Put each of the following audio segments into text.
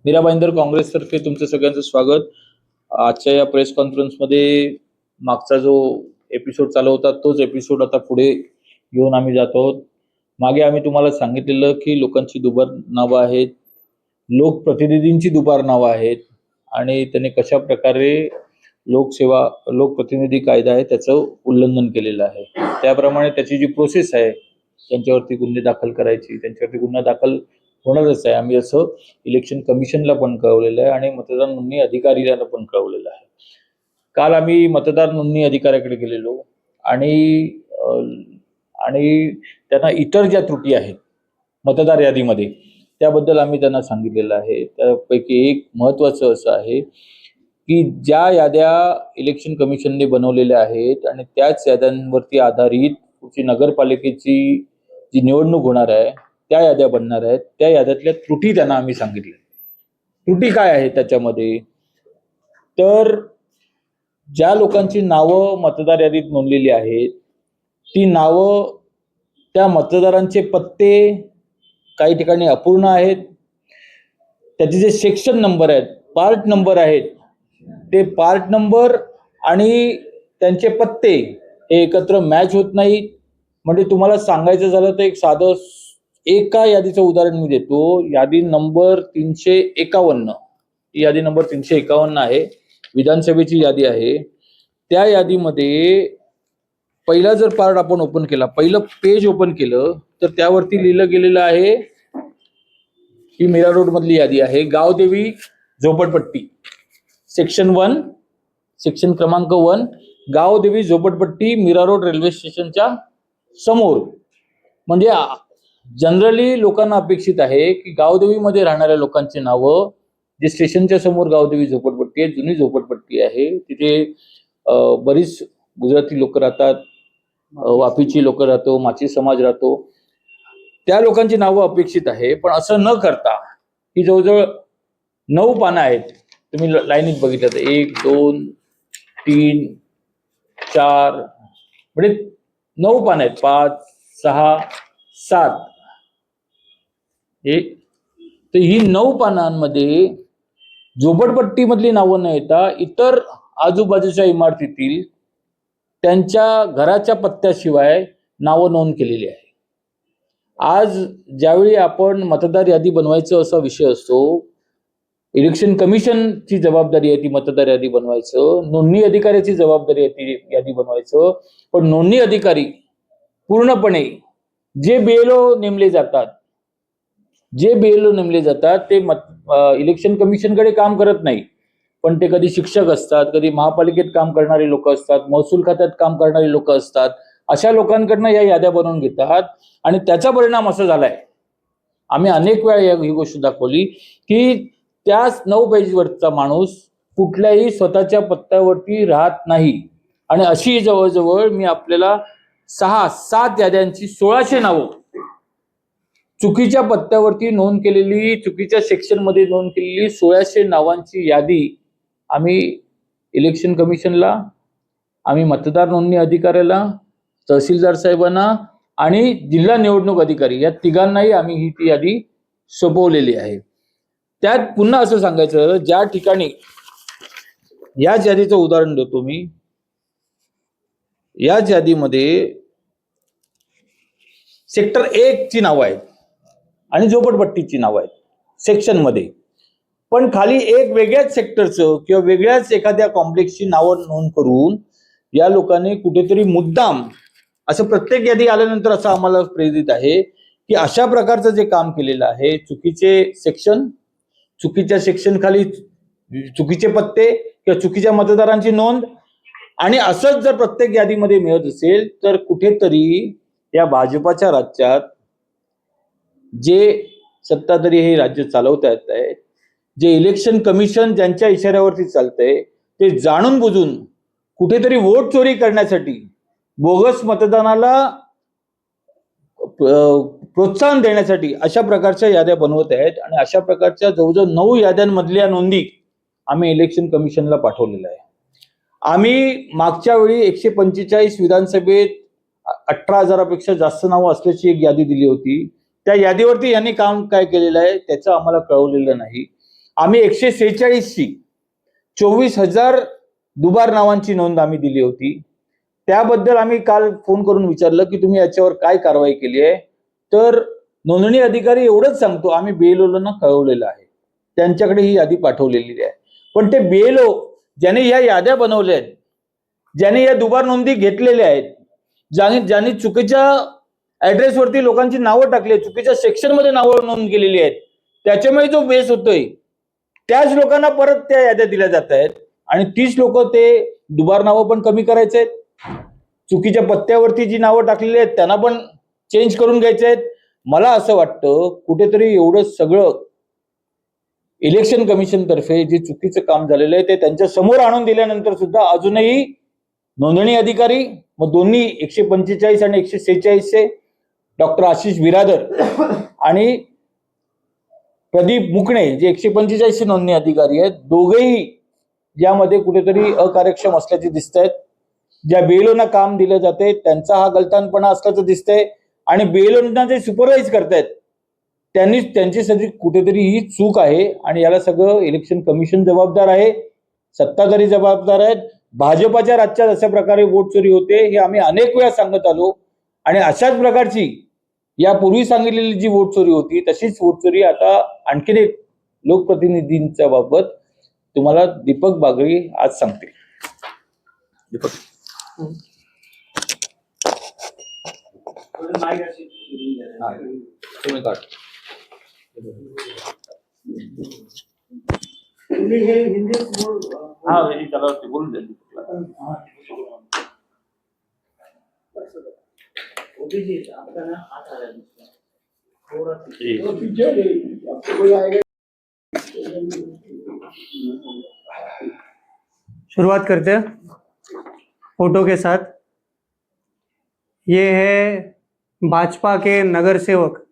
मीरा भाईंदर काँग्रेसतर्फे तुमचं सगळ्यांचं स्वागत. आजच्या या प्रेस कॉन्फरन्समध्ये मागचा जो एपिसोड चालू होता तोच एपिसोड आता पुढे घेऊन आम्ही जात आहोत. मागे आम्ही तुम्हाला सांगितलेलं की लोकांची दुबार नावं आहेत, लोकप्रतिनिधींची दुबार नावं आहेत आणि त्यांनी कशा प्रकारे लोकप्रतिनिधी कायदा आहे त्याचं उल्लंघन केलेलं आहे. त्याप्रमाणे त्याची जी प्रोसेस आहे, त्यांच्यावरती गुन्हे दाखल करायची, त्यांच्यावरती गुन्हा दाखल होणारच आहे. आम्ही असं इलेक्शन कमिशनला पण कळवलेलं आहे आणि मतदार नोंदणी अधिकाऱ्याला पण कळवलेलं आहे. काल आम्ही मतदार नोंदणी अधिकाऱ्याकडे गेलेलो आणि त्यांना इतर ज्या त्रुटी आहेत मतदार यादीमध्ये त्याबद्दल आम्ही त्यांना सांगितलेलं आहे. त्यापैकी एक महत्त्वाचं असं आहे की ज्या याद्या इलेक्शन कमिशनने बनवलेल्या आहेत आणि त्याच याद्यांवरती आधारित पुढची नगरपालिकेची जी निवडणूक होणार आहे त्या याद्या बनणार आहेत, त्या याद्यातल्या त्रुटी त्यांना आम्ही सांगितल्या. त्रुटी काय आहेत त्याच्यामध्ये, तर ज्या लोकांची नावं मतदार यादीत नोंदलेली आहेत ती नावं, त्या मतदारांचे पत्ते काही ठिकाणी अपूर्ण आहेत. त्याचे जे सेक्शन नंबर आहेत, पार्ट नंबर आहेत, ते पार्ट नंबर आणि त्यांचे पत्ते हे एकत्र मॅच होत नाहीत. म्हणजे तुम्हाला सांगायचं झालं तर एक साधं एका यादीचं उदाहरण मी देतो. यादी नंबर 351, ही यादी नंबर 351 आहे, विधानसभेची यादी आहे. त्या यादीमध्ये पहिला जर पार्ट आपण ओपन केला, पहिलं पेज ओपन केलं तर त्यावरती लिहिलं गेलेलं आहे, ही मीरा रोड मधली यादी आहे, गावदेवी झोपडपट्टी, सेक्शन 1, सेक्शन क्रमांक 1, गावदेवी झोपडपट्टी, मीरा रोड रेल्वे स्टेशनच्या समोर. म्हणजे जनरली लोकांना अपेक्षित आहे की गावदेवीमध्ये राहणाऱ्या लोकांची नावं, जे स्टेशनच्या समोर गावदेवी झोपडपट्टी आहे, जुनी झोपडपट्टी आहे, तिथे बरीच गुजराती लोक राहतात, वापीची लोक राहतो, माची समाज राहतो, त्या लोकांची नावं अपेक्षित आहे. पण असं न करता ही जवळजवळ 9 पानं आहेत, तुम्ही लाईनीत बघितलं तर 1, 2, 3, 4, म्हणजे 9 पानं आहेत, 5, 6, 7. तर ही 9 पानांमध्ये झोपडपट्टीमधली नावं न येता इतर आजूबाजूच्या इमारतीतील त्यांच्या घराच्या पत्त्याशिवाय नावं नोंद केलेली आहे. आज ज्यावेळी आपण मतदार यादी बनवायचं असा विषय असतो, इलेक्शन कमिशनची जबाबदारी आहे ती मतदार यादी बनवायचं, नोंदणी अधिकाऱ्याची जबाबदारी आहे ती यादी बनवायचं. पण नोंदणी अधिकारी पूर्णपणे जे BLO नेमले जातात ते इलेक्शन कमिशनकडे काम करत नाही, पण ते कधी शिक्षक असतात, कधी महापालिकेत काम करणारे लोक असतात, महसूल खात्यात काम करणारे लोक असतात, अशा लोकांकडनं या याद्या बनवून घेतात. आणि त्याचा परिणाम असा झालाय, आम्ही अनेक वेळा ही गोष्ट दाखवली की त्याच 9 पेजवरचा माणूस कुठल्याही स्वतःच्या पत्त्यावरती राहत नाही. आणि अशी जवळजवळ मी आपल्याला 6-7 याद्यांची 1600 नावं चुकीच्या पत्त्यावरती नोंद केलेली, चुकीच्या सेक्शन मध्ये नोंद केलेली 1600 नावांची यादी आम्ही इलेक्शन कमिशनला, आम्ही मतदार नोंदणी अधिकाऱ्याला, तहसीलदार साहेबांना आणि जिल्हा निवडणूक अधिकारी या तिघांनाही आम्ही ही ती यादी सोपवलेली आहे. त्यात पुन्हा असं सांगायचं, ज्या ठिकाणी याच यादीचं उदाहरण देतो मी, याच यादीमध्ये सेक्टर 1 ची नावं आहेत आणि झोपडपट्टीची नावं आहेत सेक्शन मध्ये, पण खाली एक वेगळ्याच सेक्टरचं किंवा वेगळ्याच एखाद्या कॉम्प्लेक्सची नावं नोंद करून या लोकांनी कुठेतरी मुद्दाम, असं प्रत्येक यादी आल्यानंतर असं आम्हाला प्रेरित आहे की अशा प्रकारचं जे काम केलेलं आहे, चुकीचे सेक्शन, चुकीच्या सेक्शन खाली चुकीचे पत्ते किंवा चुकीच्या मतदारांची नोंद, आणि असंच जर प्रत्येक यादीमध्ये मिळत असेल तर कुठेतरी या भाजपाच्या राज्यात जे सत्ताधारी हे राज्य चालवता येत आहेत, जे इलेक्शन कमिशन ज्यांच्या इशाऱ्यावरती चालतंय, ते जाणून बुजून कुठेतरी वोट चोरी करण्यासाठी, बोगस मतदानाला प्रोत्साहन देण्यासाठी अशा प्रकारच्या याद्या बनवत आहेत. आणि अशा प्रकारच्या जवळजवळ 9 याद्यांमधल्या नोंदी आम्ही इलेक्शन कमिशनला पाठवलेल्या आहे. आम्ही मागच्या वेळी 145 विधानसभेत 18,000पेक्षा जास्त नावं असल्याची एक यादी दिली होती. त्या यादीवरती यांनी काम काय केलेलं आहे त्याचं आम्हाला कळवलेलं नाही. आम्ही 146ची 24,000 दुबार नावांची नोंद आम्ही दिली होती. त्याबद्दल आम्ही काल फोन करून विचारलं की तुम्ही याच्यावर काय कारवाई केली आहे. तर नोंदणी अधिकारी एवढंच सांगतो, आम्ही बीएलओला कळवलेलं आहे, त्यांच्याकडे ही यादी पाठवलेली आहे. पण ते बीएलओ ज्याने या याद्या बनवल्या आहेत, ज्याने या दुबार नोंदी घेतलेल्या आहेत, ज्यांनी चुकीच्या ऍड्रेसवरती लोकांची नावं टाकली, चुकीच्या सेक्शनमध्ये नावं नोंद केलेली आहेत, त्याच्यामुळे जो बेस होतोय त्याच लोकांना परत त्या याद्या दिल्या जात आहेत. आणि 30 लोक ते दुबार नावं पण कमी करायचे आहेत, चुकीच्या पत्त्यावरती जी नावं टाकलेली आहेत त्यांना पण चेंज करून घ्यायचे आहेत. मला असं वाटतं कुठेतरी एवढं सगळं इलेक्शन कमिशन तर्फे जे चुकीचं काम झालेलं आहे ते त्यांच्या समोर आणून दिल्यानंतर सुद्धा अजूनही नोंदणी अधिकारी, मग दोन्ही 145 आणि 146चे डॉक्टर आशिष बिरादर आणि प्रदीप मुकणे जे 145चे नोंदणी अधिकारी आहेत, दोघेही यामध्ये कुठेतरी अकार्यक्षम असल्याचे दिसत आहेत. ज्या बीएलओना काम दिलं जाते त्यांचा हा गलतानपणा असल्याचं दिसतंय आणि बीएलओना जे सुपरवाइज करतायत त्यांची सगळी कुठेतरी ही चूक आहे. आणि याला सगळं इलेक्शन कमिशन जबाबदार आहे, सत्ताधारी जबाबदार आहेत. भाजपाच्या राज्यात अशा प्रकारे वोट चोरी होते हे आम्ही अनेक वेळा सांगत आलो आणि अशाच प्रकारची यापूर्वी सांगितलेली जी वोट चोरी होती तशीच वोट चोरी आता आणखीन एक लोकप्रतिनिधींच्या बाबत तुम्हाला दीपक बागरी आज सांगतील. दीपक तुम्ही काढ. हा बोलून द्या. शुरुआत करते हैं फोटो के साथ। ये है भाजपा के नगर सेवक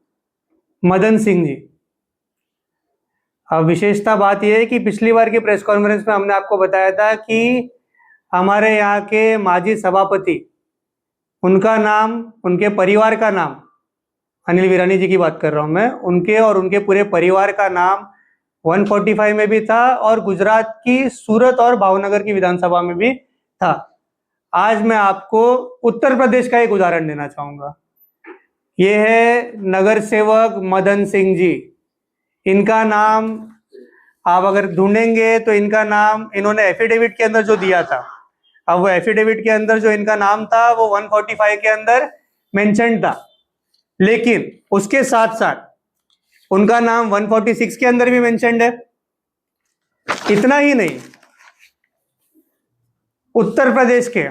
मदन सिंह जी। अब विशेषता बात यह है कि पिछली बार की प्रेस कॉन्फ्रेंस में हमने आपको बताया था कि हमारे यहाँ के माजी सभापति, उनका नाम, उनके परिवार का नाम, अनिल वीरानी जी की बात कर रहा हूँ मैं, उनके और उनके पूरे परिवार का नाम 145 में भी था और गुजरात की सूरत और भावनगर की विधानसभा में भी था। आज मैं आपको उत्तर प्रदेश का एक उदाहरण देना चाहूँगा। ये है नगर सेवक मदन सिंह जी। इनका नाम आप अगर ढूंढेंगे तो इनका नाम इन्होंने एफिडेविट के अंदर जो दिया था, अब वो एफिडेविट के अंदर जो इनका नाम था वो 145 के अंदर मेंशन था, लेकिन उसके साथ साथ उनका नाम 146 के अंदर भी मेंशन्ड है। इतना ही नहीं, उत्तर प्रदेश के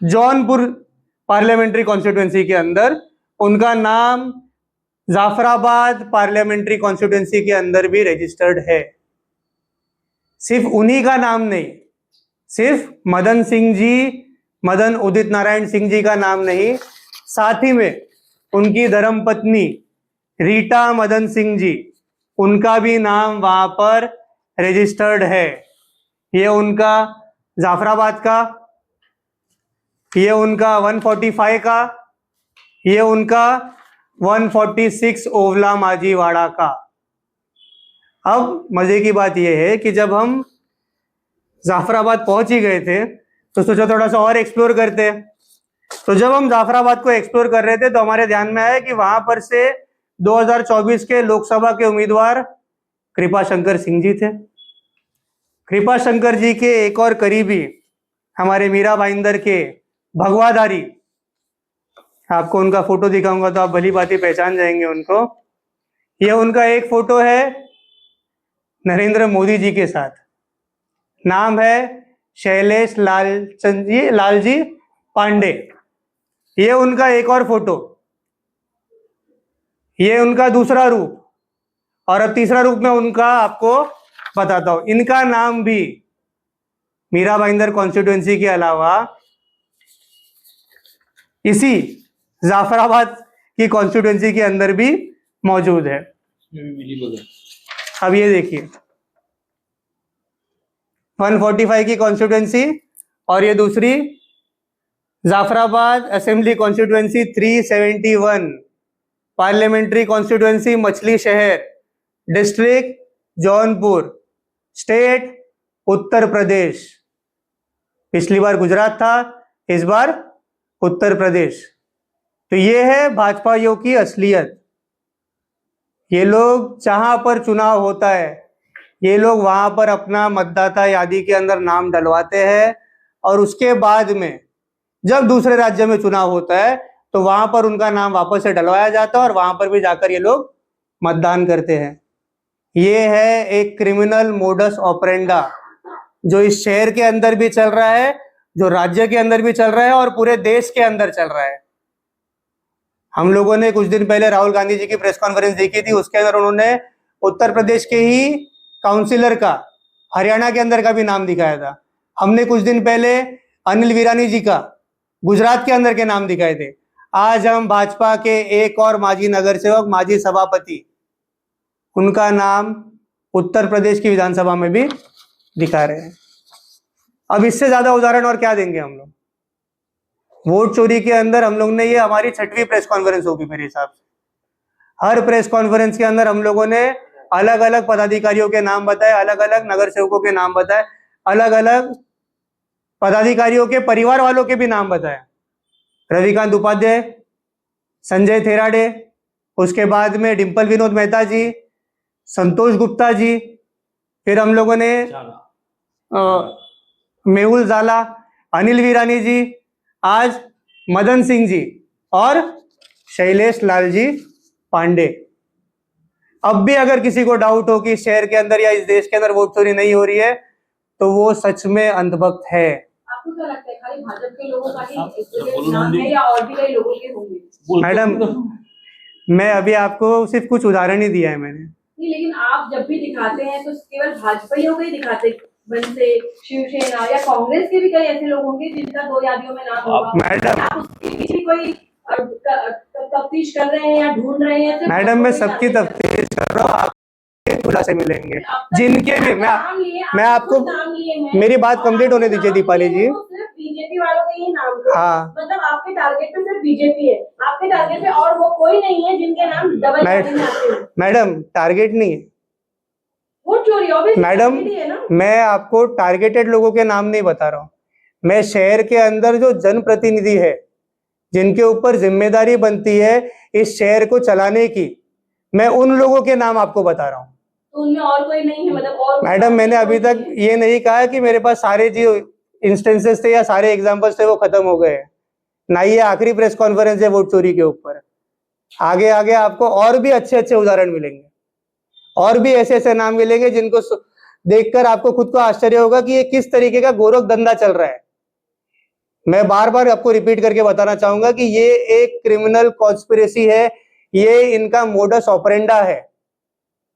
जौनपुर पार्लियामेंट्री कॉन्स्टिट्यूएंसी के अंदर उनका नाम जाफराबाद पार्लियामेंट्री कॉन्स्टिट्यूएंसी के अंदर भी रजिस्टर्ड है। सिर्फ उन्हीं का नाम नहीं, सिर्फ मदन सिंह जी, मदन उदित नारायण सिंह जी का नाम नहीं, साथ ही में उनकी धर्मपत्नी रीटा मदन सिंह जी, उनका भी नाम वहां पर रजिस्टर्ड है। ये उनका जाफराबाद का, ये उनका 145 का, ये उनका 146 ओवला माझीवाड़ा का। अब मजे की बात यह है कि जब हम जाफराबाद पहुंच ही गए थे तो सोचा थोड़ा सा और एक्सप्लोर करते हैं। तो जब हम जाफराबाद को एक्सप्लोर कर रहे थे तो हमारे ध्यान में आया कि वहां पर से 2024 के लोकसभा के उम्मीदवार कृपा शंकर सिंह जी थे। कृपा शंकर जी के एक और करीबी हमारे मीरा भाईंदर के भगवाधारी, आपको उनका फोटो दिखाऊंगा तो आप भली भांति पहचान जाएंगे उनको। यह उनका एक फोटो है नरेंद्र मोदी जी के साथ, नाम है शैलेश लालजी पांडे। ये उनका एक और फोटो, ये उनका दूसरा रूप, और अब तीसरा रूप में उनका आपको बताता हूं। इनका नाम भी मीरा भाईंदर कॉन्स्टिट्यूएंसी के अलावा इसी जाफराबाद की कॉन्स्टिट्यूएंसी के अंदर भी मौजूद है। अब ये देखिए 145 की कॉन्स्टिट्यूएंसी और ये दूसरी Jafrabad assembly constituency 371, parliamentary constituency मछली शहर, डिस्ट्रिक्ट जौनपुर, स्टेट उत्तर प्रदेश। पिछली बार गुजरात था, इस बार उत्तर प्रदेश। तो ये है भाजपाइयों की असलियत। ये लोग जहां पर चुनाव होता है, ये लोग वहां पर अपना मतदाता यादी के अंदर नाम डलवाते हैं, और उसके बाद में जब दूसरे राज्य में चुनाव होता है तो वहां पर उनका नाम वापस से डलवाया जाता है और वहां पर भी जाकर ये लोग मतदान करते हैं। ये है एक क्रिमिनल मोडस ऑपरेंडा जो इस शहर के अंदर भी चल रहा है, जो राज्य के अंदर भी चल रहा है और पूरे देश के अंदर चल रहा है। हम लोगों ने कुछ दिन पहले राहुल गांधी जी की प्रेस कॉन्फ्रेंस देखी थी, उसके अंदर उन्होंने उत्तर प्रदेश के ही काउंसिलर का हरियाणा के अंदर का भी नाम दिखाया था। हमने कुछ दिन पहले अनिल वीरानी जी का गुजरात के अंदर के नाम दिखाए थे। आज हम भाजपा के एक और माजी नगर सेवक, माजी सभापति, उनका नाम उत्तर प्रदेश की विधानसभा में भी दिखा रहे हैं। अब इससे ज्यादा उदाहरण और क्या देंगे हम लोग? वोट चोरी के अंदर हम लोग ने, ये हमारी 6वीं प्रेस कॉन्फ्रेंस होगी मेरे हिसाब से। हर प्रेस कॉन्फ्रेंस के अंदर हम लोगों ने अलग अलग पदाधिकारियों के नाम बताए, अलग अलग नगर सेवकों के नाम बताए, अलग अलग पदाधिकारियों के परिवार वालों के भी नाम बताए। रविकांत उपाध्याय, संजय थेराडे, उसके बाद में डिंपल विनोद मेहता जी, संतोष गुप्ता जी, फिर हम लोगों ने मेहुल जाला, अनिल वीरानी जी, आज मदन सिंह जी और शैलेश लाल जी पांडे। अब भी अगर किसी को डाउट हो कि शहर के अंदर या इस देश के अंदर वोट चोरी नहीं हो रही है तो वो सच में अंधभक्त है। आपको क्या लगता है खाली भाजपा के लोगों का ही नाम है या और भी कई लोगों के होंगे? मैडम, मैं अभी आपको सिर्फ कुछ उदाहरण ही दिया है मैंने। नहीं, लेकिन आप जब भी दिखाते हैं तो केवल भाजपाइयों को ही दिखाते, बनसे शिवसेना या कांग्रेस के भी कई ऐसे लोग होंगे जिनका 2 यादियों में नाम होगा। मैडम, आप उसके पीछे भी कोई तफ्तीश कर रहे हैं या ढूंढ रहे हैं? मैडम मैं सबकी तफ्तीश कर रहा हूँ, आपके खुलासे मिलेंगे जिनके भी। मैं आपको, मेरी बात कंप्लीट होने दीजिए दीपाली जी। सिर्फ बीजेपी वालों के ही नाम थे। हाँ, मतलब आपके टारगेट पे सिर्फ बीजेपी है, आपके टारगेट पे और वो कोई नहीं है जिनके नाम डबल आते हैं। मैडम टारगेट नहीं है वोट चोरी ऑब्वियसली मैडम, है ना। मैं आपको टारगेटेड लोगों के नाम नहीं बता रहा हूँ। मैं शहर के अंदर जो जनप्रतिनिधि है, जिनके ऊपर जिम्मेदारी बनती है इस शहर को चलाने की, मैं उन लोगों के नाम आपको बता रहा हूँ। तो उनमें और कोई नहीं है? मतलब और मैडम मैंने अभी तक ये नहीं कहा कि मेरे पास सारे जो इंस्टेंसेस थे या सारे एग्जांपल्स थे वो खत्म हो गए, ना ये आखिरी प्रेस कॉन्फ्रेंस है वोट चोरी के ऊपर। आगे आगे आपको और भी अच्छे अच्छे उदाहरण मिलेंगे, और भी ऐसे ऐसे नाम मिलेंगे जिनको देखकर आपको खुद को आश्चर्य होगा कि ये किस तरीके का गोरख धंधा चल रहा है। मैं बार बार आपको रिपीट करके बताना चाहूंगा कि ये एक क्रिमिनल कॉन्स्पिरेसी है, ये इनका मोडस ऑपरेंडा है,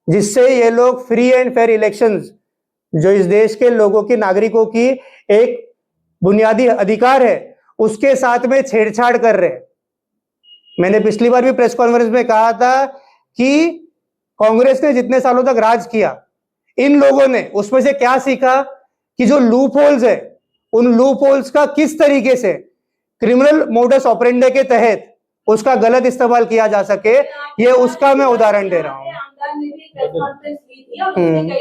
जिससे ये लोग फ्री एंड फेयर इलेक्शंस, जो इस देश के लोगों की, नागरिकों की एक बुनियादी अधिकार है, उसके साथ में छेड़छाड़ कर रहे हैं। मैंने पिछली बार भी प्रेस कॉन्फ्रेंस में कहा था कि कांग्रेस ने जितने सालों तक राज किया, इन लोगों ने उसमें से क्या सीखा कि जो लूप होल्स है, उन लूप होल्स का किस तरीके से क्रिमिनल मोडस ऑपरेंडे के तहत उसका गलत इस्तेमाल किया जा सके, ये उसका मैं उदाहरण दे रहा हूँ। कई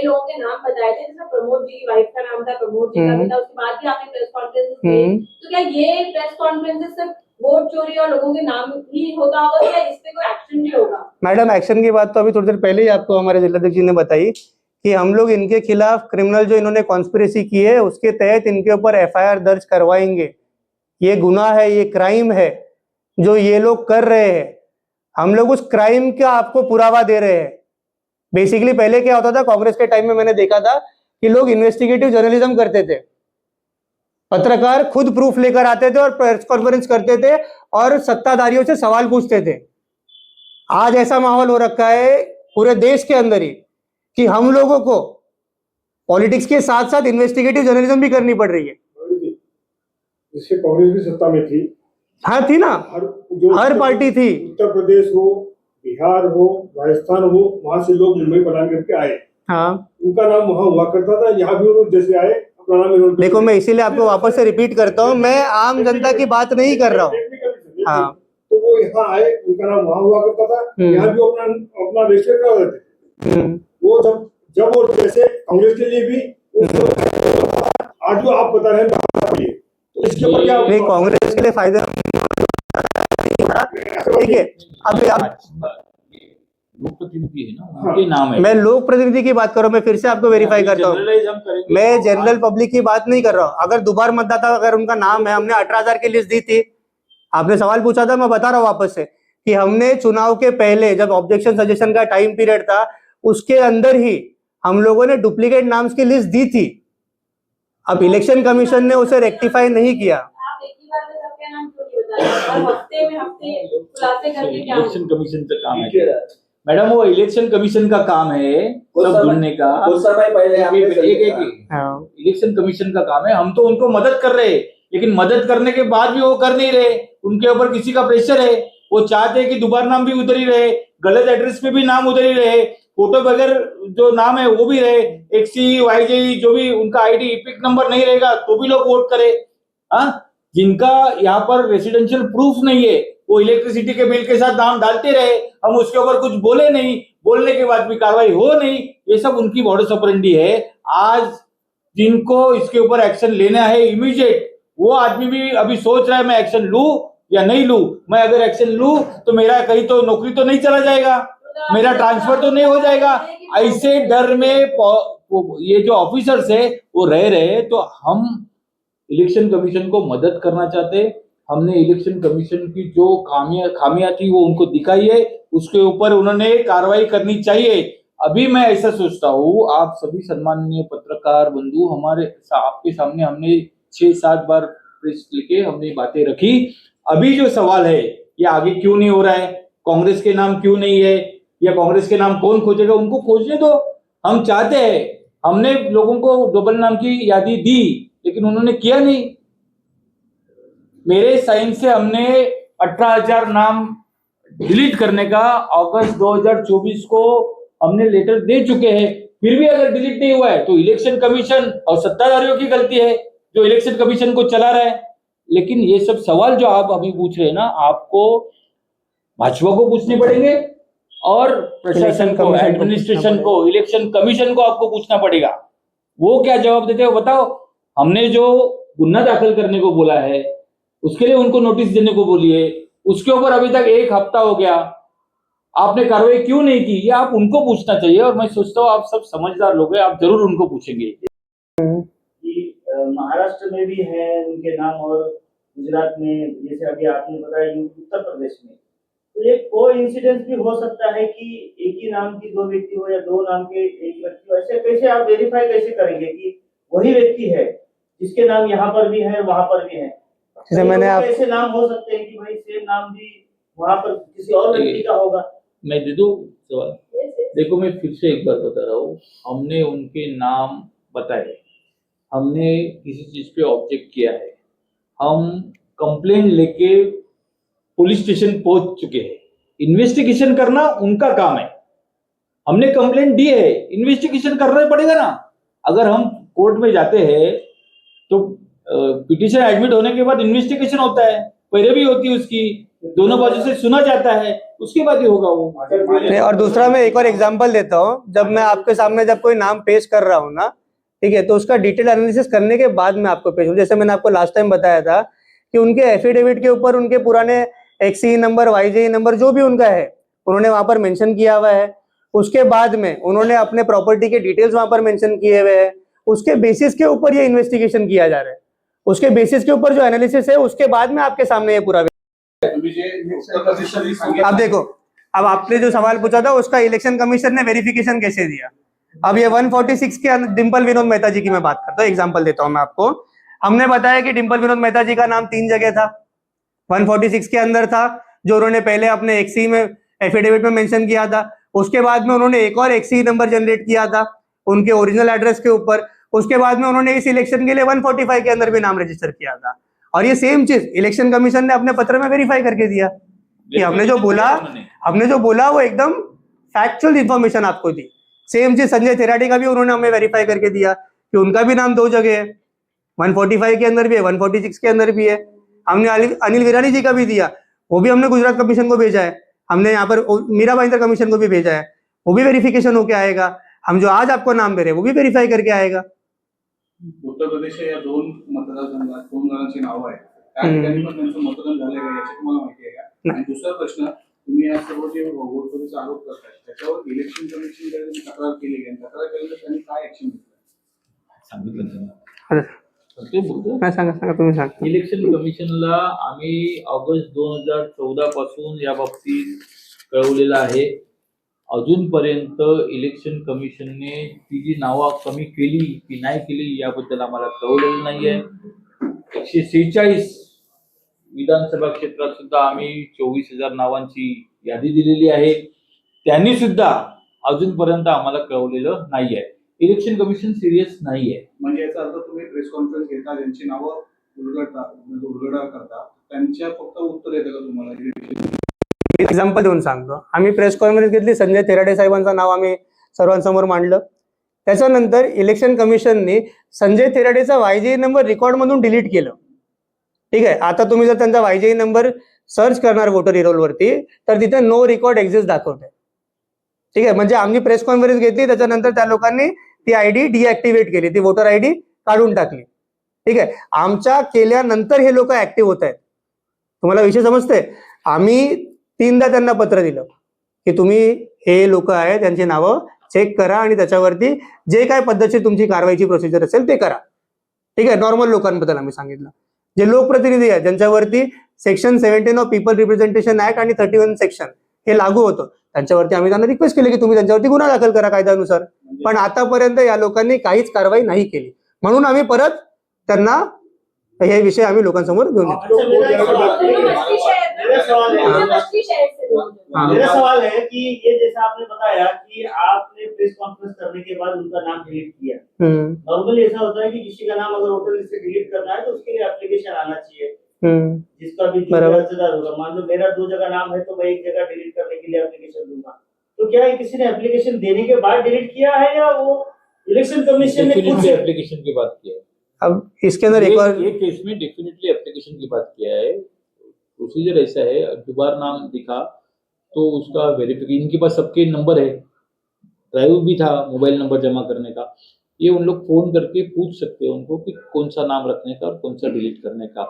लोगों के नाम बताए थे, जैसे प्रमोद जी की वाइफ का नाम था, प्रमोद जी का भी था, उसके बाद भी आपने प्रेस कॉन्फ्रेंस की। तो क्या ये प्रेस कॉन्फ्रेंस सिर्फ वोट चोरी और लोगों के नाम ही होता होगा या इस पे कोई एक्शन भी होगा? मैडम एक्शन की बात तो अभी थोड़ी देर पहले ही आपको हमारे जिलाध्यक्ष जी ने बताई कि हम लोग इनके खिलाफ क्रिमिनल जो इन्होंने कॉन्स्पिरेसी की है उसके तहत इनके ऊपर एफआईआर दर्ज करवाएंगे। ये गुनाह है, ये क्राइम है जो ये लोग कर रहे हैं। हम लोग उस क्राइम का आपको पुरावा दे रहे हैं। बेसिकली पहले क्या होता था, कांग्रेस के टाइम में मैंने देखा था कि लोग इन्वेस्टिगेटिव जर्नलिज्म करते थे, पत्रकार खुद प्रूफ लेकर आते थे और प्रेस कॉन्फ्रेंस करते थे और सत्ताधारियों से सवाल पूछते थे। आज ऐसा माहौल हो रखा है पूरे देश के अंदर ही कि हम लोगों को पॉलिटिक्स के साथ साथ इन्वेस्टिगेटिव जर्नलिज्म भी करनी पड़ रही है। इससे कांग्रेस भी सत्ता में थी। हाँ थी ना, हर पार्टी थी। उत्तर प्रदेश हो, बिहार हो, राजस्थान हो, वहां से लोग मुंबई पलायन करके आए। हाँ, उनका नाम वहां हुआ करता था, यहाँ भी उन्होंने जैसे आए अपना नाम। देखो मैं इसीलिए आपको वापस से रिपीट करता हूँ, मैं आम जनता की बात नहीं कर रहा हूँ। हाँ, तो वो वो यहाँ आए, उनका नाम वहाँ हुआ करता था, यहाँ भी वो अपना अपना रजिस्टर करा देते थे। वो जब वो जैसे कांग्रेस के लिए भी आज जो आप बता रहे हैं तो इसके ऊपर क्या नहीं, कांग्रेस के लिए फायदा ठीक है। अब लोक प्रतिनिधि है ना, उनके नाम है। मैं लोक प्रतिनिधि की बात कर रहा हूँ, मैं फिर से आपको वेरीफाई करता हूँ, जनरलाइज हम करेंगे। मैं जनरल पब्लिक की बात नहीं कर रहा हूँ। अगर दोबारा मतदाता अगर उनका नाम है, हमने 18,000 की लिस्ट दी थी, आपने सवाल पूछा था, मैं बता रहा हूँ वापस से कि हमने चुनाव के पहले जब ऑब्जेक्शन सजेशन का टाइम पीरियड था उसके अंदर ही हम लोगों ने डुप्लीकेट नाम्स की लिस्ट दी थी। अब इलेक्शन कमीशन ने उसे रेक्टिफाई नहीं किया। आप एक ही बार में सबके नाम क्यों नहीं बता रहे? हर हफ्ते खुलासे करके क्या इलेक्शन कमीशन का काम है मैडम, वो इलेक्शन कमीशन का काम है सब ढूंढने का। कुछ समय पहले इलेक्शन कमीशन का काम है, हम तो उनको मदद कर रहे हैं, लेकिन मदद करने के बाद भी वो कर नहीं रहे। उनके ऊपर किसी का प्रेशर है, वो चाहते हैं कि दोबारा नाम भी उधर ही रहे, गलत एड्रेस पे भी नाम उधर ही रहे, फोटो बगैर जो नाम है वो भी रहे, एक्सी वाईजे जो भी उनका आईडी इपिक नंबर नहीं रहेगा तो भी लोग वोट करे। हाँ, जिनका यहाँ पर रेसिडेंशियल प्रूफ नहीं है वो इलेक्ट्रिसिटी के बिल के साथ नाम डालते रहे, हम उसके ऊपर कुछ बोले नहीं, बोलने के बाद भी कार्रवाई हो नहीं, ये सब उनकी मॉडस ऑपरेंडी है। आज जिनको इसके ऊपर एक्शन लेना है इमीडिएट, वो आदमी भी अभी सोच रहा है मैं एक्शन लूं या नहीं लूं। मैं अगर एक्शन लूं तो मेरा कहीं तो नौकरी तो नहीं चला जाएगा, मेरा ट्रांसफर तो नहीं हो जाएगा। ऐसे डर में ये जो ऑफिसर्स है वो रह रहे। तो हम इलेक्शन कमीशन को मदद करना चाहते। हमने इलेक्शन कमीशन की जो खामियां थी वो उनको दिखाई है, उसके ऊपर उन्होंने कार्रवाई करनी चाहिए। अभी मैं ऐसा सोचता हूँ, आप सभी सम्माननीय पत्रकार बंधु, हमारे आपके सामने हमने 6-7 बार प्रेस लेके हमने बातें रखी। अभी जो सवाल है ये आगे क्यों नहीं हो रहा है, कांग्रेस के नाम क्यों नहीं है, या कांग्रेस के नाम कौन खोजेगा, उनको खोजने दो। हम चाहते हैं, हमने लोगों को डबल नाम की यादी दी लेकिन उन्होंने किया नहीं। मेरे साइन से हमने 18,000 नाम डिलीट करने का अगस्त 2024 को हमने लेटर दे चुके हैं, फिर भी अगर डिलीट नहीं हुआ है तो इलेक्शन कमीशन और सत्ताधारियों की गलती है जो इलेक्शन कमीशन को चला रहा है। लेकिन ये सब सवाल जो आप अभी पूछ रहे हैं ना, आपको भाजपा को पूछने पड़ेंगे और प्रशासन को, एडमिनिस्ट्रेशन को, इलेक्शन कमीशन को आपको पूछना पड़ेगा। वो क्या जवाब देते हो बताओ। हमने जो गुन्ना दाखिल करने को बोला है उसके लिए उनको नोटिस देने को बोली है, उसके ऊपर अभी तक 1 हफ्ता हो गया, आपने कार्रवाई क्यों नहीं की, ये आप उनको पूछना चाहिए। और मैं सोचता हूँ आप सब समझदार लोग हैं, आप जरूर उनको पूछेंगे। महाराष्ट्र में भी है उनके नाम और गुजरात में, जैसे अभी आपने बताया उत्तर प्रदेश में, तो ये कोई इंसिडेंस भी हो सकता है कि एक ही नाम की 2 व्यक्ति हो या 2 नाम के 1 व्यक्ति हो। ऐसे कैसे आप वेरीफाई कैसे करेंगे कि वही व्यक्ति है जिसके नाम यहाँ पर भी है वहां पर भी है? जैसे मैंने आप ऐसे नाम हो सकते हैं कि भाई सेम नाम भी वहां पर किसी और व्यक्ति का होगा। मैं दे दूं सवाल? देखो, मैं फिर से एक बार बता रहा हूँ, हमने उनके नाम बताए, हमने किसी चीज पे ऑब्जेक्ट किया है, हम कंप्लेंट लेके पुलिस स्टेशन पहुंच चुके हैं। इन्वेस्टिगेशन करना उनका काम है, हमने कंप्लेंट दी है, इन्वेस्टिगेशन करना पड़ेगा ना। अगर हम कोर्ट में जाते हैं तो पिटीशन एडमिट होने के बाद इन्वेस्टिगेशन होता है, पैरवी होती है उसकी, दोनों बाजू से सुना जाता है, उसके बाद ही होगा वो। और दूसरा मैं एक और एग्जांपल देता हूँ, जब मैं आपके सामने जब कोई नाम पेश कर रहा हूँ ना, ठीक है, तो उसका डिटेल एनालिसिस करने के बाद मैं आपको पेश हूँ। जैसे मैंने आपको लास्ट टाइम बताया था कि उनके एफिडेविट के ऊपर उनके पुराने एक्सी नंबर, वाईजे नंबर जो भी उनका है उन्होंने वहां पर मेंशन किया हुआ है। उसके बाद में उन्होंने अपने प्रॉपर्टी के डिटेल्स वहां पर मेंशन किए हुए हैं। उसके बेसिस के ऊपर ये इन्वेस्टिगेशन किया जा रहा है, उसके बेसिस के ऊपर जो एनालिसिस है उसके बाद में आपके सामने ये पूरा। अब देखो, अब आपने जो सवाल पूछा था उसका इलेक्शन कमीशन ने वेरिफिकेशन कैसे दिया। अब ये 146 के अंदर डिंपल विनोद मेहता जी की मैं बात करता हूँ, एग्जांपल देता हूँ मैं आपको। हमने बताया कि डिंपल विनोद मेहता जी का नाम 3 जगह था, 146 के अंदर था जो उन्होंने पहले अपने एक्सी में एफिडेविट में मेंशन किया था। उसके बाद में उन्होंने एक और एक्सी नंबर जनरेट किया था उनके ओरिजिनल एड्रेस के ऊपर। उसके बाद में उन्होंने इस इलेक्शन के लिए 145 के अंदर भी नाम रजिस्टर किया था। और ये सेम चीज इलेक्शन कमीशन ने अपने पत्र में वेरीफाई करके दिया कि हमने जो बोला वो एकदम फैक्चुअल इंफॉर्मेशन आपको दी। सेम चीज संजय थिराडी का भी उन्होंने हमें वेरीफाई करके दिया कि उनका भी नाम 2 जगह है, 145 के अंदर भी है, 146 के अंदर भी है। हमने अनिल विरानी जी का भी दिया, वो भी हमने गुजरात कमीशन को भेजा है, हमने यहाँ पर मीरा भाईंदर कमीशन को भी भेजा है, वो भी वेरिफिकेशन होके आएगा। हम जो आज आपको नाम दे रहे हैं वो भी वेरीफाई करके आएगा। उत्तर प्रदेश या 2 मतदारसंघात 2 जणांची नावं आहेत, त्या ठिकाणी पण त्यांचं मतदान झालंय का याची तुम्हाला माहिती आहे का? आणि दुसरा प्रश्न, तुम्ही या सर्व जे वोट चोरीचा आरोप करताय त्याच्यावर इलेक्शन कमिशनकडे तुम्ही तक्रार केली आहे, तक्रार केली तर त्यांनी काय ऍक्शन घेतलं सांगितलं त्यांना. ते बोलतो. काय सांगा तुम्ही सांगा. इलेक्शन कमिशनला आम्ही ऑगस्ट 2014 पासून या बाबतीत कळवलेलं आहे. अजूनपर्यंत इलेक्शन कमिशनने ती जी नावं कमी केली की नाही केली याबद्दल आम्हाला कळवलेलं नाहीये. 146 विधानसभा क्षेत्रात सुद्धा आम्ही 24,000 नावांची यादी दिलेली आहे. त्यांनी सुद्धा अजूनपर्यंत आम्हाला कळवलेलं नाहीये. इलेक्शन कमिशन सिरियस नाहीये. म्हणजे याचा अर्थ तुम्ही प्रेस कॉन्फरन्स घेता, ज्यांची नावं उलगडा करता, त्यांच्या फक्त उत्तर येतं का तुम्हाला? एक्झाम्पल देऊन सांगतो. आम्ही प्रेस कॉन्फरन्स घेतली, संजय तेराडे साहेबांचं नाव आम्ही सर्वांसमोर मांडलं. त्याच्यानंतर इलेक्शन कमिशनने संजय तेराडेचा वायजीआय नंबर रेकॉर्ड मधून डिलीट केलं. ठीक आहे, आता तुम्ही जर त्यांचा वायजीआय नंबर सर्च करणार वोटर इरोल वरती तर तिथे नो रेकॉर्ड एक्झिस्ट दाखवते. ठीक आहे, म्हणजे आम्ही प्रेस कॉन्फरन्स घेतली, त्याच्यानंतर त्या लोकांनी ती आयडी डिॲक्टिव्हेट केली, ती वोटर आयडी काढून टाकली. ठीक आहे, आमच्या केल्यानंतर हे लोक ऍक्टिव्ह होत आहेत. तुम्हाला विषय समजते? आम्ही 3दा त्यांना पत्र दिलं की तुम्ही हे लोक आहेत त्यांची नावं चेक करा आणि त्याच्यावरती जे काय पद्धतशीर तुमची कारवाईची प्रोसिजर असेल ते करा. ठीक आहे, नॉर्मल लोकांबद्दल आम्ही सांगितलं. जे लोकप्रतिनिधी आहेत ज्यांच्यावरती section 17 of people representation act आणि 31 सेक्शन हे लागू होतं, त्यांच्यावरती आम्ही त्यांना रिक्वेस्ट केली की तुम्ही त्यांच्यावरती गुन्हा दाखल करा कायद्यानुसार. पण आतापर्यंत या लोकांनी काहीच कारवाई नाही केली, म्हणून आम्ही परत त्यांना हे विषय आम्ही लोकांसमोर घेऊन येतो. मेरा सवाल है कि ये जैसा आपने बताया कि आपने प्रेस कॉन्फ्रेंस करने के बाद उनका नाम डिलीट किया. नॉर्मली ऐसा होता है कि किसी का नाम अगर वोटर लिस्ट से डिलीट करना है तो उसके लिए एप्लीकेशन आना चाहिए, जिसका भी अर्जदार होगा. मान लो मेरा 2 जगह नाम है तो मैं 1 जगह डिलीट करने के लिए एप्लीकेशन दूंगा. तो क्या किसी ने एप्लीकेशन देने के बाद डिलीट किया है या वो इलेक्शन कमीशन ने खुद एप्लीकेशन की बात किया है? अब इसके अंदर एक और ये केस में डेफिनेटली एप्लीकेशन की बात किया है. प्रोसीजर ऐसा है, दोबारा नाम दिखा तो उसका वेरिफिकेशन, इनके पास सबके नंबर है, ड्राइव भी था मोबाइल नंबर जमा करने का. ये उन लोग फोन करके पूछ सकते हैं उनको कि कौन सा नाम रखने का और कौन सा डिलीट करने का.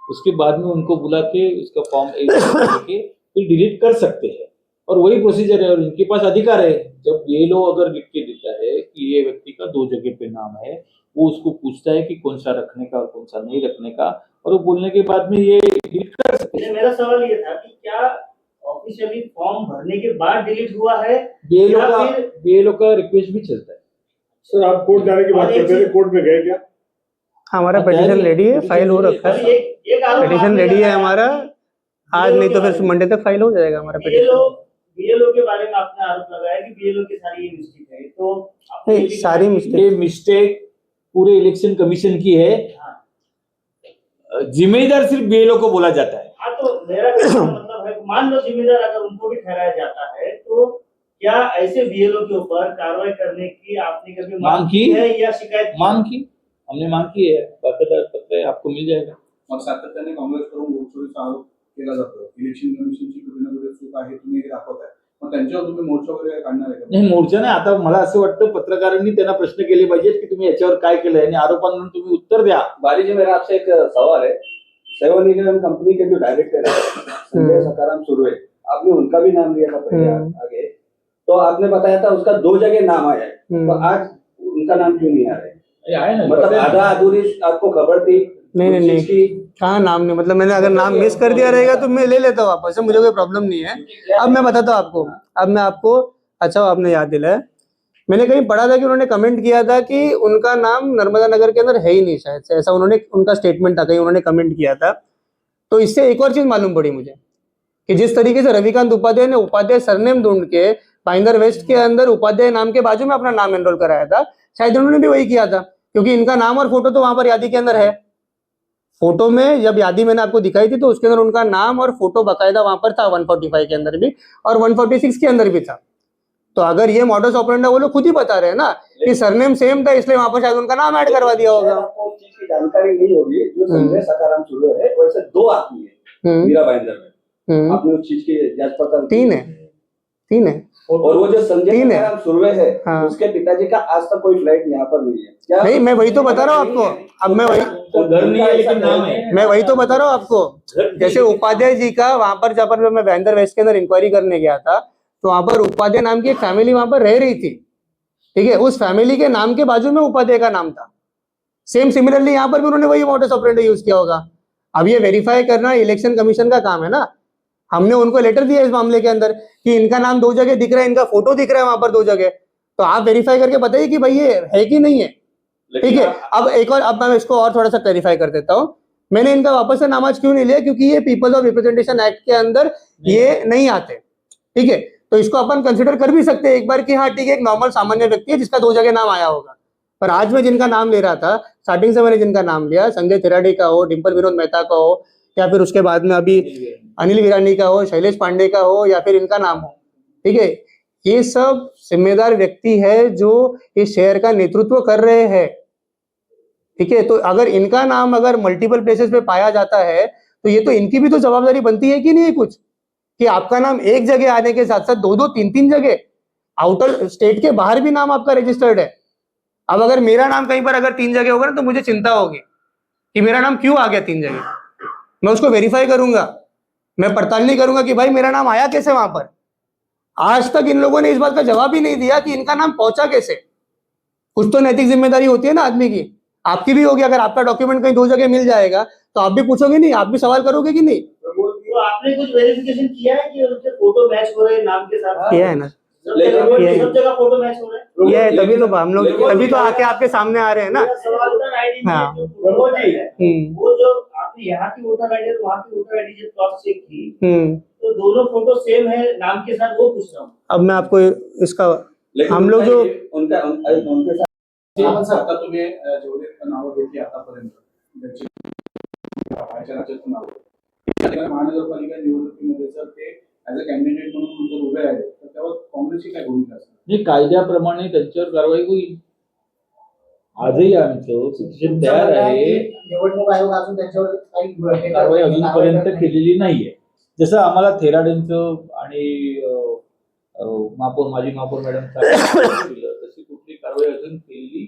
उसके बाद में उनको बुला के उसका फॉर्म लेके फिर डिलीट कर सकते हैं, और वही प्रोसीजर है. और इनके पास अधिकार है, जब ये लोग अगर लिख के देता है कि ये व्यक्ति का 2 जगह पे नाम है, वो उसको पूछता है कि कौन सा रखने का और कौन सा नहीं रखने का, और वो बोलने के बाद में ये डिलीट कर सकते हैं. मेरा सवाल ये था कि क्या ऑफिशियली फॉर्म भरने के बाद डिलीट हुआ है? बीएलओ का रिक्वेस्ट भी चलता है. सर, आप कोर्ट जाने की बात करते थे, कोर्ट में गए क्या? हमारा पिटीशन रेडी है, फाइल हो रखा है, पिटीशन रेडी है हमारा. आज नहीं तो फिर मंडे तक फाइल हो जाएगा हमारा पिटीशन. बीएलओ के बारे में आपने आरोप लगाया कि बीएलओ की सारी ये मिस्टेक है, तो सारी ये मिस्टेक पूरे इलेक्शन कमीशन की है. जिम्मेदार सिर्फ बीएलओ को बोला जाता है. हाँ, तो मेरा मतलब है, मान लो जिम्मेदार अगर उनको भी ठहराया जाता है तो क्या ऐसे बीएलओ के ऊपर कार्रवाई करने की आपने कभी मांग की है या शिकायत? मांग की, हमने मांग की है, बाकायदा पत्र है, आपको मिल जाएगा. मग सातत्याने काँग्रेसकडून वोट चोरीचा आरोप केला जातो. इलेक्शन कमिशनची कुठे ना कुठे चूक आहे, तुम्ही हे दाखवताय. मग त्यांच्यावर तुम्ही मोर्चा वगैरे काढणार आहे का? नाही, मोर्चा नाही. आता मला असं वाटतं पत्रकारांनी त्यांना प्रश्न केले पाहिजेत की तुम्ही याच्यावर काय केलंय आणि आरोपांना तुम्ही उत्तर द्या. बाली जी, मेरा आपसे एक सवाल है. 7-Eleven कंपनी के जो डायरेक्टर है संजय सकाराम सुरवे, आपने उनका भी नाम लिया था पहले आगे, तो आपने बताया था उसका 2 जगह नाम आया है, तो आज उनका नाम क्यों नहीं आ रहा है? आहे ना, मतलब आधा अधूरी आपको खबर थी? नहीं, कहाँ नाम नहीं, मतलब मैंने अगर नाम मिस कर दिया रहेगा तो मैं ले लेता हूँ वापस, मुझे कोई प्रॉब्लम नहीं है. अब मैं बताता हूँ आपको, अब मैं आपको, अच्छा आपने याद दिलाया, मैंने कहीं पढ़ा था कि उन्होंने कमेंट किया था कि उनका नाम नर्मदा नगर के अंदर है ही नहीं, शायद से ऐसा उन्होंने, उनका स्टेटमेंट था, कहीं उन्होंने कमेंट किया था. तो इससे एक और चीज मालूम पड़ी मुझे कि जिस तरीके से रविकांत उपाध्याय ने उपाध्याय सरनेम ढूंढ के भाईंदर वेस्ट के अंदर उपाध्याय नाम के बाजू में अपना नाम एनरोल कराया था, शायद उन्होंने भी वही किया था, क्योंकि इनका नाम और फोटो तो वहां पर यादी के अंदर है. फोटो में जब यादी मैंने आपको दिखाई थी तो उसके अंदर उनका नाम और फोटो बाकायदा वहां पर था, 145 के अंदर भी और 146 के अंदर भी था. तो अगर ये मॉडस ऑपरेंडा वो लोग खुद ही बता रहे हैं ना कि सरनेम सेम था, इसलिए वहां पर शायद उनका नाम ऐड करवा दिया होगा. आपको चीज की जानकारी नहीं होगी. जो संजय सकाराम सुरवे है वैसे 2 आदमी है मीरा भाईंदर में. आपने उस चीज की जांच पड़ताल की? 3 है और वो जो संजय तीन है। सखाराम सुर्वे है, हाँ। उसके पिताजी का आज तक कोई फ्लैट यहाँ पर नहीं है क्या? नहीं, मैं वही तो बता रहा हूँ आपको। अब मैं वही घर नहीं है लेकिन नाम है। मैं वही तो बता रहा हूँ आपको। जैसे उपाध्याय जी का वहां पर, जब पर मैं वैंदर वेस्ट के अंदर इंक्वायरी करने गया था, तो वहां पर उपाध्याय नाम की एक फैमिली वहां पर रह रही थी, ठीक है। उस फैमिली के नाम के बाजू में उपाध्याय का नाम था। सेम सिमिलरली यहाँ पर भी उन्होंने वही मोटस ऑपरेंडी यूज किया होगा। अब ये वेरीफाई करना इलेक्शन कमीशन का काम है ना। हमने उनको लेटर दिया इस मामले के अंदर कि इनका नाम 2 जगह दिख रहा है, इनका फोटो दिख रहा है वहां पर 2 जगह, तो आप वेरीफाई करके बताइए कि भाई ये है कि नहीं है, ठीक है। अब एक और, अब मैं इसको और थोड़ा सा क्लैरिफाई कर देता हूँ। मैंने इनका वापस से नाम आज क्यों नहीं लिया, क्योंकि ये पीपल्स ऑफ रिप्रेजेंटेशन एक्ट के अंदर ये नहीं आते, ठीक है। तो इसको अपन कंसिडर कर भी सकते हैं एक बार कि हाँ ठीक है, एक नॉर्मल सामान्य व्यक्ति है जिसका 2 जगह नाम आया होगा। पर आज मैं जिनका नाम ले रहा था, स्टार्टिंग से मैंने जिनका नाम लिया, संजय थिराडी का हो, डिम्पल विनोद मेहता का हो, या फिर उसके बाद में अभी अनिल वीरानी का हो, शैलेश पांडे का हो, या फिर इनका नाम हो, ठीक है। ये सब जिम्मेदार व्यक्ति है जो इस शहर का नेतृत्व कर रहे हैं, ठीक है। तो अगर इनका नाम अगर मल्टीपल प्लेसेस पे पाया जाता है, तो ये तो इनकी भी तो जवाबदारी बनती है कि नहीं कुछ, कि आपका नाम एक जगह आने के साथ साथ 2-2, 3-3 जगह आउटर स्टेट के बाहर भी नाम आपका रजिस्टर्ड है। अब अगर मेरा नाम कहीं पर अगर 3 जगह होगा ना, तो मुझे चिंता होगी कि मेरा नाम क्यों आ गया 3 जगह। मैं उसको वेरीफाई करूंगा, मैं पड़ताल नहीं करूंगा कि भाई मेरा नाम आया कैसे वहां पर। आज तक इन लोगों ने इस बात का जवाब ही नहीं दिया कि इनका नाम पहुंचा कैसे। कुछ तो नैतिक जिम्मेदारी होती है ना आदमी की, आपकी भी होगी। अगर आपका डॉक्यूमेंट कहीं 2 जगह मिल जाएगा तो आप भी पूछोगे नहीं, आप भी सवाल करोगे कि नहीं। तो आपने कुछ वेरिफिकेशन किया है कि उनके फोटो मैच हो रहे हैं नाम के साथ? किया है ना, सब जगह फोटो मैच हो रहे हैं। ये है, तभी तो हम लोग तभी तो आके आपके सामने आ रहे हैं ना। मेरा सवाल वोटर आईडी में हाँ। जो प्रमोद जी है, वो जो आपने यहाँ की वोटर आईडी और वहाँ की वोटर आईडी जब क्रॉस चेक की, तो दोनों फोटो सेम है नाम के साथ, वो पूछ रहा हूँ। अब मैं आपको इसका, हम लोग जो उनके साथ आता तुम्ही जेवढे नावं घेतली आतापर्यंत ज्यांची व्हायच्या राज्यातून नावं, त्या ठिकाणी महानगरपालिका निवडणुकीमध्ये जर ते ऍज अ कॅन्डिडेट म्हणून जर उभे राहिले तर त्यावर काँग्रेसची काय भूमिका असणार? नाही, कायद्याप्रमाणे त्यांच्यावर कारवाई होईल. आजही आमचं पिटिशन तयार आहे, निवडणूक आयोग अजून त्याच्यावर काही कारवाई अजूनपर्यंत केलेली नाहीये. जसं आम्हाला थेराडेंचं आणि महापौर, माजी महापौर मॅडम तशी कुठली कारवाई अजून केलेली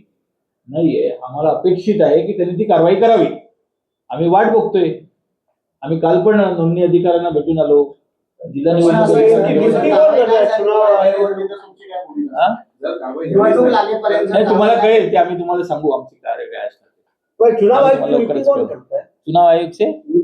नाहीये. आम्हाला अपेक्षित आहे की त्यांनी ती कारवाई करावी. आम्ही वाट बघतोय. आम्ही काल पण नोंदणी अधिकाऱ्यांना भेटून आलो. जिल्हा नाही, तुम्हाला कळेल ते आम्ही तुम्हाला सांगू आमची कार्य काय असणार. चुनाव चुनाव आयोगचे